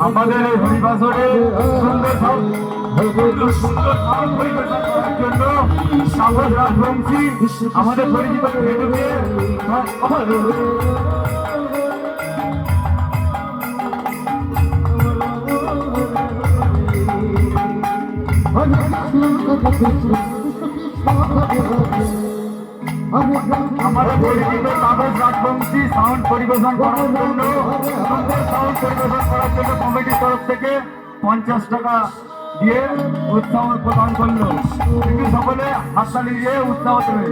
আমাদের এই হরিবাসরে সুন্দর সাউন্ড পরিবেশন করার জন্য সাগর রাজবংশী আমাদের পরিচিত আমাদের পরিচিত কাগজ রাজবংশী সাউন্ড পরিবেশন করার জন্য সাউন্ড পরিবেশন করার জন্য কমিটির তরফ থেকে 50 টাকা দিয়ে উৎসাহ প্রদান করলো। কিন্তু সকলে হাততালি দিয়ে উৎসাহ দেবে।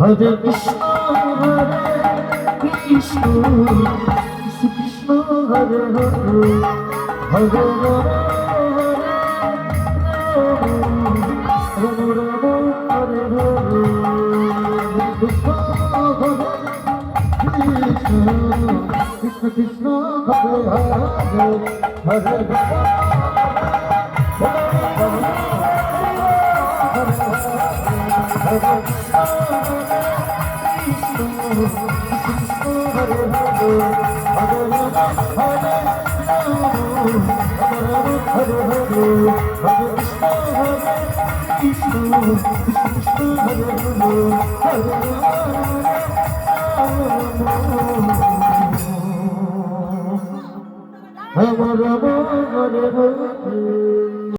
Hare Krishna, Hare Krishna, Krishna Hare Hare, Hare Rama, Rama Rama, Hare Hare, Krishna Hare Krishna, Krishna Krishna Hare Hare, Hare Rama. Hare Rama, Hare Rama.